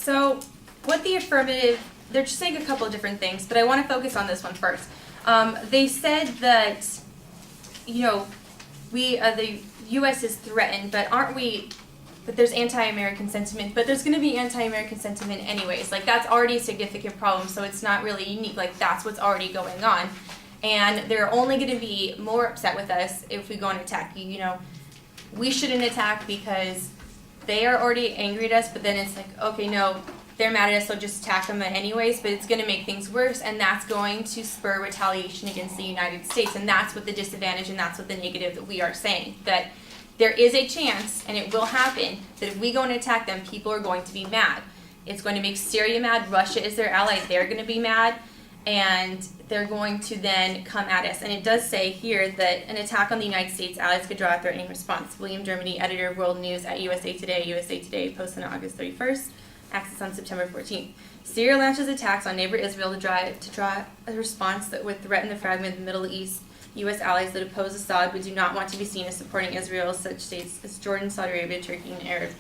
So what the affirmative, they're just saying a couple of different things, but I want to focus on this one first. They said that, the U.S. is threatened, but but there's anti-American sentiment, but there's going to be anti-American sentiment anyways. Like, that's already a significant problem, so it's not really unique. Like, that's what's already going on. And they're only going to be more upset with us if we go and attack. We shouldn't attack because they are already angry at us, but then it's like, okay, no, they're mad at us, so just attack them anyways, but it's going to make things worse, and that's going to spur retaliation against the United States, and that's what the disadvantage and that's what the negative that we are saying, that there is a chance, and it will happen, that if we go and attack them, people are going to be mad. It's going to make Syria mad. Russia is their ally. They're going to be mad, and they're going to then come at us. And it does say here that an attack on the United States allies could draw a threatening response. William Germany, editor of World News at USA Today, posted on August 31st, access on September 14th. Syria launches attacks on neighbor Israel to draw a response that would threaten the fragment of the Middle East. U.S. allies that oppose Assad but do not want to be seen as supporting Israel, such states as Jordan, Saudi Arabia, Turkey, and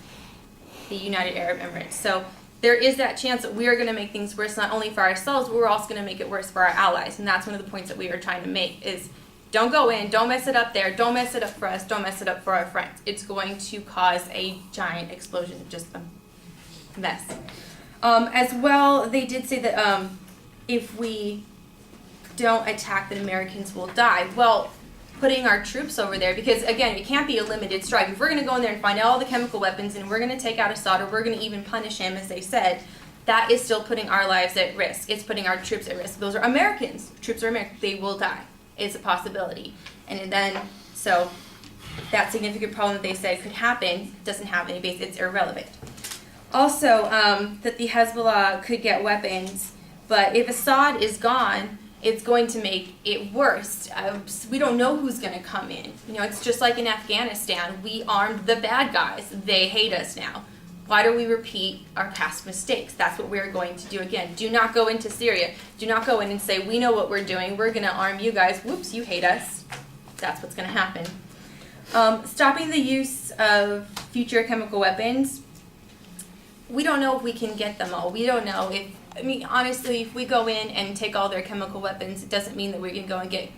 the United Arab Emirates. So there is that chance that we are going to make things worse, not only for ourselves, but we're also going to make it worse for our allies. And that's one of the points that we are trying to make is don't go in, don't mess it up there, don't mess it up for us, don't mess it up for our friends. It's going to cause a giant explosion, just a mess. As well, they did say that if we don't attack, that Americans will die. Well, putting our troops over there, because again, it can't be a limited strike. If we're going to go in there and find all the chemical weapons and we're going to take out Assad, or we're going to even punish him, as they said, that is still putting our lives at risk. It's putting our troops at risk. Those are Americans. Troops are American. They will die. It's a possibility. And then, so that significant problem that they said could happen doesn't have any base. It's irrelevant. Also, that the Hezbollah could get weapons, but if Assad is gone, it's going to make it worse. We don't know who's going to come in. It's just like in Afghanistan. We armed the bad guys. They hate us now. Why do we repeat our past mistakes? That's what we're going to do again. Do not go into Syria. Do not go in and say, we know what we're doing. We're going to arm you guys. Whoops, you hate us. That's what's going to happen. Stopping the use of future chemical weapons. We don't know if we can get them all. We don't know if, honestly, if we go in and take all their chemical weapons, it doesn't mean that we can go and get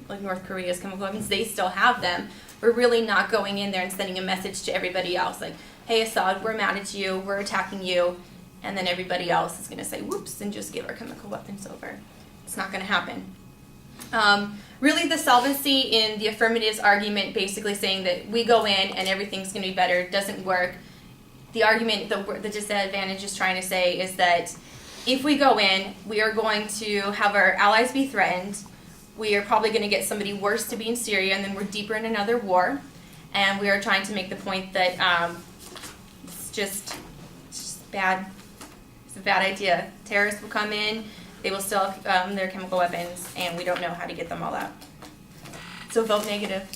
like North Korea's chemical weapons. They still have them. We're really not going in there and sending a message to everybody else like, hey, Assad, we're mad at you, we're attacking you, and then everybody else is going to say, whoops, and just give our chemical weapons over. It's not going to happen. Really, the solvency in the affirmatives argument, basically saying that we go in and everything's going to be better, doesn't work. The argument, the disadvantage is trying to say is that if we go in, we are going to have our allies be threatened. We are probably going to get somebody worse to be in Syria, and then we're deeper in another war. And we are trying to make the point that it's just bad. It's a bad idea. Terrorists will come in. They will still have their chemical weapons, and we don't know how to get them all out. So vote negative.